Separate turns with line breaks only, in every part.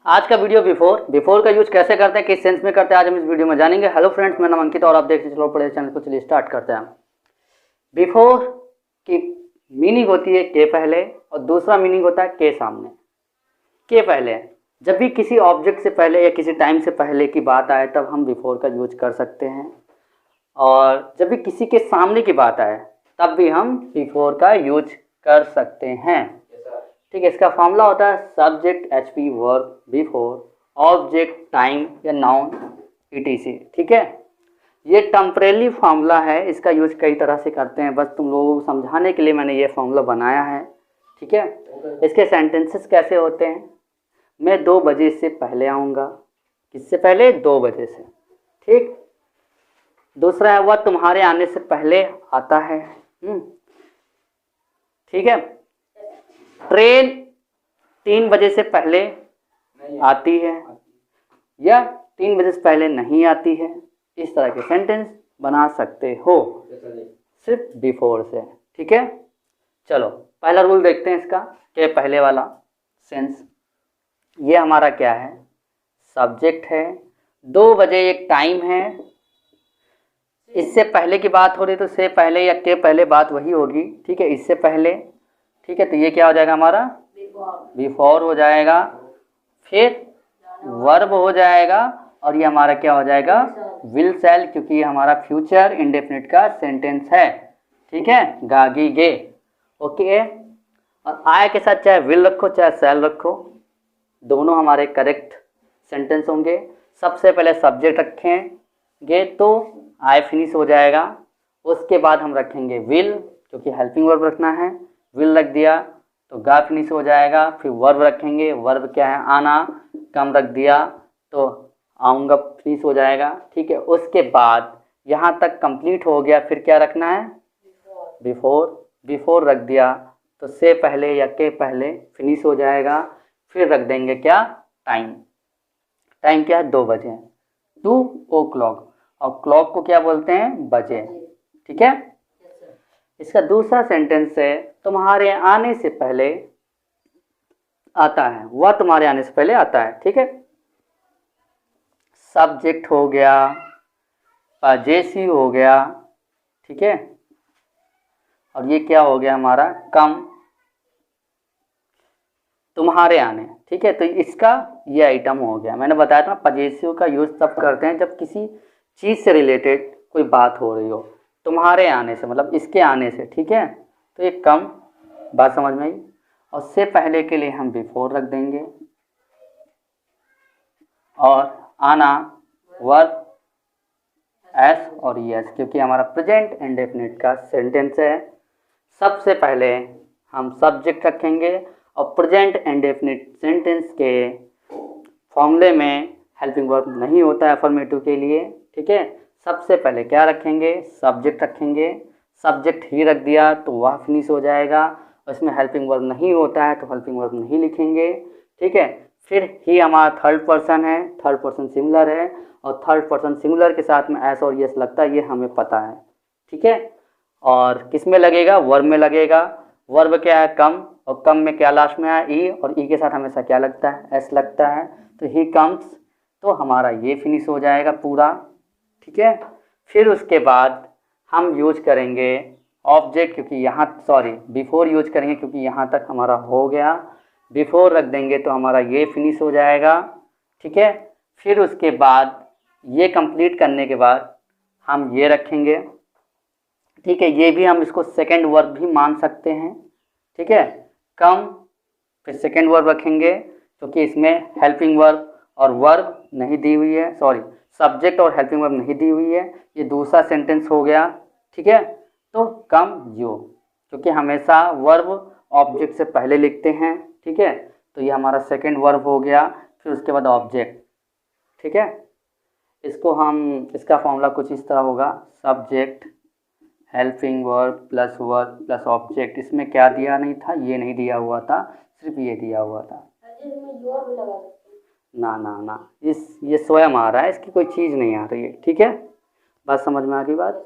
आज का video before का यूज कैसे करते हैं, किस सेंस में करते हैं, आज हम इस वीडियो में जानेंगे। हेलो फ्रेंड्स, मेरा नाम अंकित और आप देखते चलो पड़े चैनल को। चलिए स्टार्ट करते हैं। बिफोर की मीनिंग होती है के पहले और दूसरा मीनिंग होता है के सामने। के पहले जब भी किसी ऑब्जेक्ट से पहले या किसी टाइम से पहले की बात आए तब हम बिफोर का यूज कर सकते हैं, और जब भी किसी के सामने की बात आए तब भी हम बिफोर का यूज कर सकते हैं। ठीक है, इसका फॉर्मूला होता है subject HP verb before object time या नाउन ईटीसी। ठीक है, ये टेम्परेरी फार्मूला है, इसका यूज कई तरह से करते हैं, बस तुम लोगों को समझाने के लिए मैंने ये फार्मूला बनाया है। ठीक है, इसके सेंटेंसेस कैसे होते हैं। मैं 2 बजे से पहले आऊँगा। किससे पहले? 2 बजे से। ठीक, दूसरा है वह तुम्हारे आने से पहले आता है। ठीक है, ट्रेन 3 बजे से पहले आती है या 3 बजे से पहले नहीं आती है। इस तरह के सेंटेंस बना सकते हो सिर्फ बिफोर से। ठीक है, चलो पहला रूल देखते हैं इसका, के पहले वाला सेंस। ये हमारा क्या है? सब्जेक्ट है। 2 बजे एक टाइम है, इससे पहले की बात हो रही तो से पहले या के पहले बात वही होगी। ठीक है, इससे पहले। ठीक है, तो ये क्या हो जाएगा हमारा? बिफोर हो जाएगा, फिर वर्ब हो जाएगा, और ये हमारा क्या हो जाएगा? विल शैल, क्योंकि ये हमारा फ्यूचर इंडेफिनिट का सेंटेंस है। ठीक है, गागी गे। ओके, और आय के साथ चाहे विल रखो चाहे शैल रखो, दोनों हमारे करेक्ट सेंटेंस होंगे। सबसे पहले सब्जेक्ट रखेंगे तो आय फिनिश हो जाएगा, उसके बाद हम रखेंगे विल, क्योंकि हेल्पिंग वर्ब रखना है। विल रख दिया तो गा फिनिश हो जाएगा। फिर वर्ब रखेंगे, वर्ब क्या है? आना। कम रख दिया तो आऊँगा फिनिश हो जाएगा। ठीक है, उसके बाद यहाँ तक कंप्लीट हो गया, फिर क्या रखना है? बिफोर। बिफोर रख दिया तो से पहले या के पहले फिनिश हो जाएगा। फिर रख देंगे क्या? टाइम। टाइम क्या है? 2 बजे, 2 o'clock, और क्लॉक को क्या बोलते हैं? बजे। ठीक है, इसका दूसरा सेंटेंस है तुम्हारे आने से पहले आता है, वह तुम्हारे आने से पहले आता है। ठीक है, सब्जेक्ट हो गया, पजेसी हो गया। ठीक है, और ये क्या हो गया हमारा? कम, तुम्हारे आने। ठीक है, तो इसका ये आइटम हो गया। मैंने बताया था पजेसिव का यूज तब करते हैं जब किसी चीज़ से रिलेटेड कोई बात हो रही हो। तुम्हारे आने से मतलब इसके आने से। ठीक है, तो ये कम, बात समझ में आई। और से पहले के लिए हम बिफोर रख देंगे, और आना वर्ब एस और यस, क्योंकि हमारा प्रेजेंट इंडेफिनिट का सेंटेंस है। सबसे पहले हम सब्जेक्ट रखेंगे, और प्रेजेंट इंडेफिनिट सेंटेंस के फॉर्मूले में हेल्पिंग वर्ब नहीं होता है अफर्मेटिव के लिए। ठीक है, सबसे पहले क्या रखेंगे? सब्जेक्ट रखेंगे। सब्जेक्ट ही रख दिया तो वह फिनिश हो जाएगा, उसमें हेल्पिंग वर्ब नहीं होता है तो हेल्पिंग वर्ब नहीं लिखेंगे। ठीक है, फिर ही हमारा थर्ड पर्सन है, थर्ड पर्सन सिंगुलर है, और थर्ड पर्सन सिंगुलर के साथ में एस और यस लगता है, ये हमें पता है। ठीक है, और किस में लगेगा? वर्ब में लगेगा। वर्ब क्या है? कम, और कम में क्या लास्ट में आया? ई, और ई के साथ हमेशा क्या लगता है? एस लगता है, तो ही कम्स, तो हमारा ये फिनिश हो जाएगा पूरा। ठीक है, फिर उसके बाद हम यूज करेंगे ऑब्जेक्ट, क्योंकि यहाँ बिफोर यूज करेंगे क्योंकि यहाँ तक हमारा हो गया। बिफोर रख देंगे तो हमारा ये फिनिश हो जाएगा। ठीक है, फिर उसके बाद ये कंप्लीट करने के बाद हम ये रखेंगे। ठीक है, ये भी हम इसको सेकंड वर्ब भी मान सकते हैं। ठीक है, कम, फिर सेकंड वर्ब रखेंगे क्योंकि इसमें हेल्पिंग वर्ब और वर्ब नहीं दी हुई है, सब्जेक्ट और हेल्पिंग वर्ब नहीं दी हुई है, ये दूसरा सेंटेंस हो गया। ठीक है, तो कम यू, क्योंकि हमेशा वर्ब ऑब्जेक्ट से पहले लिखते हैं। ठीक है, तो ये हमारा सेकंड वर्ब हो गया, फिर उसके बाद ऑब्जेक्ट। ठीक है, इसका फॉर्मूला कुछ इस तरह होगा, subject helping verb plus object. इसमें क्या दिया नहीं था? ये नहीं दिया हुआ था, सिर्फ ये दिया हुआ था। ना, ये स्वयं आ रहा है, इसकी कोई चीज़ नहीं आ रही है। ठीक है, बात समझ में आ गई बात।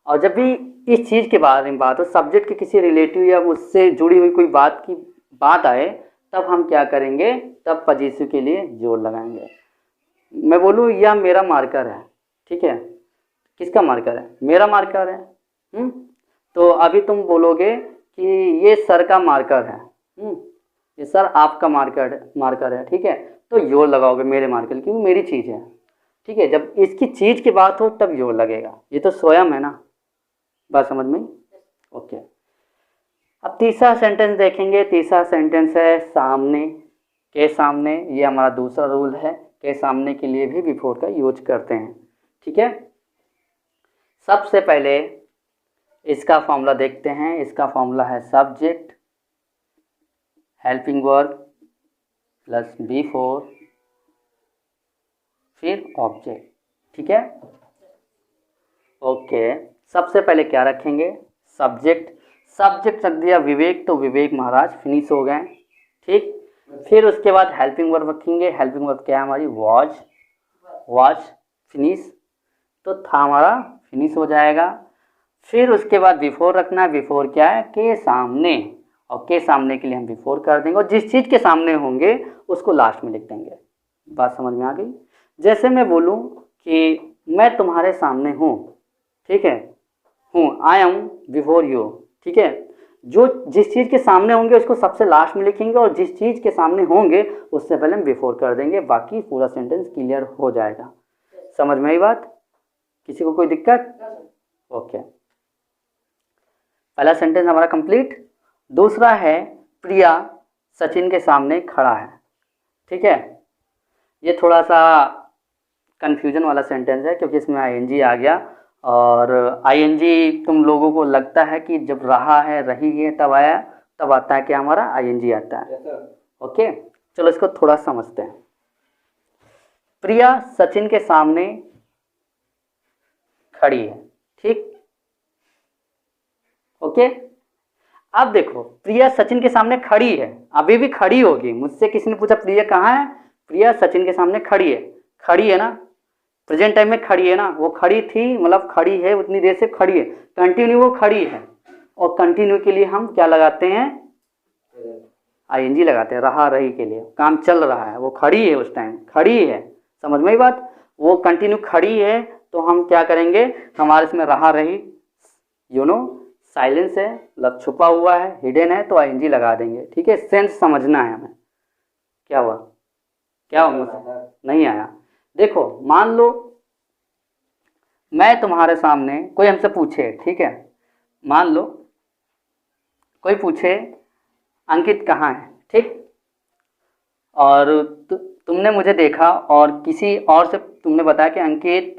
और जब भी इस चीज़ के बारे में बात हो, सब्जेक्ट के किसी रिलेटिव या उससे जुड़ी हुई कोई बात आए तब हम क्या करेंगे, तब पजेसिव के लिए जोड़ लगाएंगे। मैं बोलूँ यह मेरा मार्कर है, ठीक है, किसका मार्कर है, मेरा मार्कर है। तो अभी तुम बोलोगे कि ये सर का मार्कर है, ये सर आपका मार्कर है, ठीक है, तो जोड़ लगाओगे मेरे मार्कर, क्योंकि मेरी चीज़ है, ठीक है। जब इसकी चीज़ की बात हो तब जोड़ लगेगा, ये तो स्वयं है ना, बात समझ में। ओके, अब तीसरा सेंटेंस देखेंगे। तीसरा सेंटेंस है सामने के सामने। ये हमारा दूसरा रूल है, के सामने के लिए भी बिफोर का यूज करते हैं, ठीक है। सबसे पहले इसका फॉर्मूला देखते हैं। इसका फॉर्मूला है subject helping verb plus before फिर ऑब्जेक्ट, ठीक है। ओके, सबसे पहले क्या रखेंगे, सब्जेक्ट। सब्जेक्ट रख दिया विवेक, तो विवेक महाराज फिनिश हो गए, ठीक। फिर उसके बाद हेल्पिंग वर्ब रखेंगे। हेल्पिंग वर्ब क्या है हमारी, वॉच फिनिश, तो था हमारा फिनिश हो जाएगा। फिर उसके बाद बिफोर रखना है। बिफोर क्या है, के सामने, और के सामने के लिए हम बिफोर कर देंगे, और जिस चीज़ के सामने होंगे उसको लास्ट में लिख देंगे। बात समझ में आ गई। जैसे मैं बोलूँ कि मैं तुम्हारे सामने हूँ, ठीक है, हूँ, आई एम बिफोर यू, ठीक है। जो जिस चीज़ के सामने होंगे उसको सबसे लास्ट में लिखेंगे, और जिस चीज़ के सामने होंगे उससे पहले हम बिफोर कर देंगे, बाकी पूरा सेंटेंस क्लियर हो जाएगा। समझ में आई बात, किसी को कोई दिक्कत? ओके, पहला सेंटेंस हमारा कंप्लीट। दूसरा है प्रिया सचिन के सामने खड़ा है, ठीक है। ये थोड़ा सा कंफ्यूजन वाला सेंटेंस है, क्योंकि इसमें आईएनजी आ गया, और आईएनजी तुम लोगों को लगता है कि जब रहा है रही है तब आया, तब आता है कि हमारा आईएनजी आता है। ओके, चलो इसको थोड़ा समझते हैं। प्रिया सचिन के सामने खड़ी है, ठीक। ओके, अब देखो प्रिया सचिन के सामने खड़ी है, अभी भी खड़ी होगी। मुझसे किसी ने पूछा प्रिया कहाँ है, प्रिया सचिन के सामने खड़ी है ना, प्रेजेंट टाइम में खड़ी है ना, वो खड़ी थी, मतलब खड़ी है, उतनी देर से खड़ी है, कंटिन्यू वो खड़ी है। और कंटिन्यू के लिए हम क्या लगाते हैं, आईएनजी लगाते हैं। रहा रही के लिए काम चल रहा है, वो खड़ी है, उस टाइम खड़ी है, समझ में ही बात। वो कंटिन्यू खड़ी है, तो हम क्या करेंगे, हमारे इसमें रहा रही साइलेंस है, मतलब छुपा हुआ है, हिडन है, तो आईएनजी लगा देंगे, ठीक है। सेंस समझना है हमें। क्या हुआ नहीं आया। देखो मान लो मैं तुम्हारे सामने, कोई हमसे पूछे, ठीक है, मान लो कोई पूछे अंकित कहाँ है, ठीक, और तुमने मुझे देखा और किसी और से तुमने बताया कि अंकित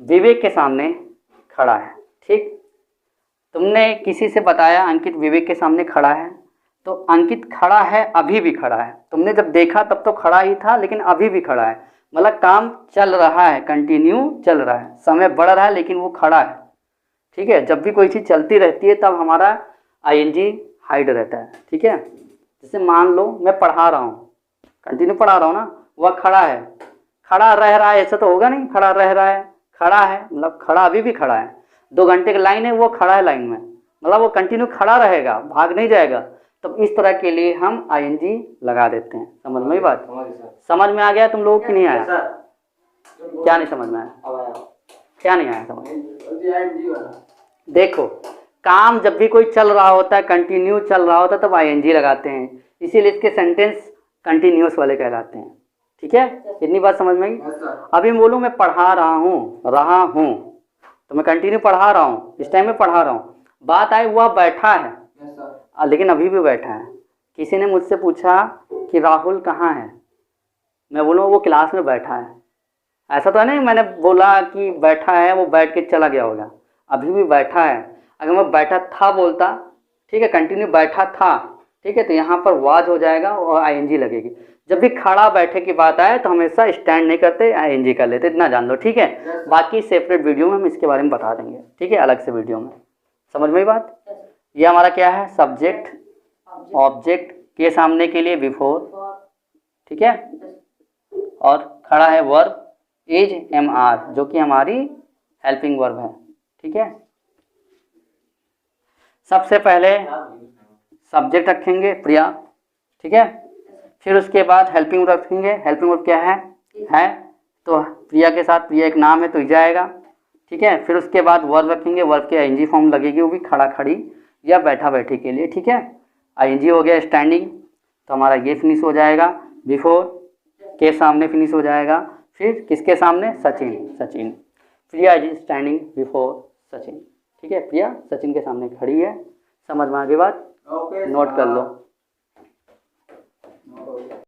विवेक के सामने खड़ा है, ठीक। तुमने किसी से बताया अंकित विवेक के सामने खड़ा है, तो अंकित खड़ा है, अभी भी खड़ा है। तुमने जब देखा तब तो खड़ा ही था, लेकिन अभी भी खड़ा है, मतलब काम चल रहा है, कंटिन्यू चल रहा है, समय बढ़ रहा है, लेकिन वो खड़ा है, ठीक है। जब भी कोई चीज़ चलती रहती है तब हमारा आईएनजी हाइड रहता है, ठीक है। जैसे मान लो मैं पढ़ा रहा हूँ, कंटिन्यू पढ़ा रहा हूँ ना, वह खड़ा है, खड़ा रह रहा है, ऐसा तो होगा नहीं, खड़ा रह रहा है, खड़ा है मतलब खड़ा, अभी भी खड़ा है। 2 घंटे की लाइन है, वो खड़ा है लाइन में, मतलब वो कंटिन्यू खड़ा रहेगा, भाग नहीं जाएगा। तो इस तरह के लिए हम आईएनजी लगा देते हैं। समझ में बात, समझ में आ गया तुम लोगों की नहीं आया? क्या नहीं समझ में आया, क्या नहीं आया समझ? देखो काम जब भी कोई चल रहा होता है, कंटिन्यू चल रहा होता है, तब आईएनजी लगाते हैं, इसीलिए इसके सेंटेंस कंटिन्यूस वाले कहलाते हैं, ठीक है। इतनी बात समझ में आई। अभी बोलूँ मैं पढ़ा रहा हूँ, तो मैं कंटिन्यू पढ़ा रहा हूँ, इस टाइम में पढ़ा रहा हूँ। बात आई वह बैठा है, लेकिन अभी भी बैठा है। किसी ने मुझसे पूछा कि राहुल कहाँ है, मैं बोलूँ वो क्लास में बैठा है। ऐसा तो है नहीं मैंने बोला कि बैठा है, वो बैठ के चला गया होगा, अभी भी बैठा है। अगर मैं बैठा था बोलता, ठीक है, कंटिन्यू बैठा था, ठीक है, तो यहाँ पर वाज हो जाएगा और आईएनजी लगेगी। जब भी खड़ा बैठे की बात आए तो हमेशा स्टैंड नहीं करते, आईएनजी कर लेते, इतना जान लो, ठीक है। बाकी सेपरेट वीडियो में हम इसके बारे में बता देंगे, ठीक है, अलग से वीडियो में। समझ में बात। ये हमारा क्या है, सब्जेक्ट ऑब्जेक्ट के सामने के लिए बिफोर, ठीक है, और खड़ा है वर्ब इज एम आर, जो कि हमारी हेल्पिंग वर्ब है, ठीक है। सबसे पहले सब्जेक्ट रखेंगे प्रिया, ठीक है। फिर उसके बाद हेल्पिंग वर्ब रखेंगे। हेल्पिंग वर्ब क्या है, तो प्रिया के साथ प्रिया एक नाम है तो इज आएगा, ठीक है। फिर उसके बाद वर्ब रखेंगे, वर्ब के आईएनजी फॉर्म लगेगी, वो भी खड़ा खड़ी या बैठा बैठी के लिए, ठीक है। आईएनजी हो गया स्टैंडिंग, तो हमारा ये फिनिश हो जाएगा। बिफोर के सामने फिनिश हो जाएगा। फिर किसके सामने, सचिन। प्रिया इज स्टैंडिंग बिफोर सचिन, ठीक है। प्रिया सचिन के सामने खड़ी है। समझ में आ गई बात, नोट कर लो।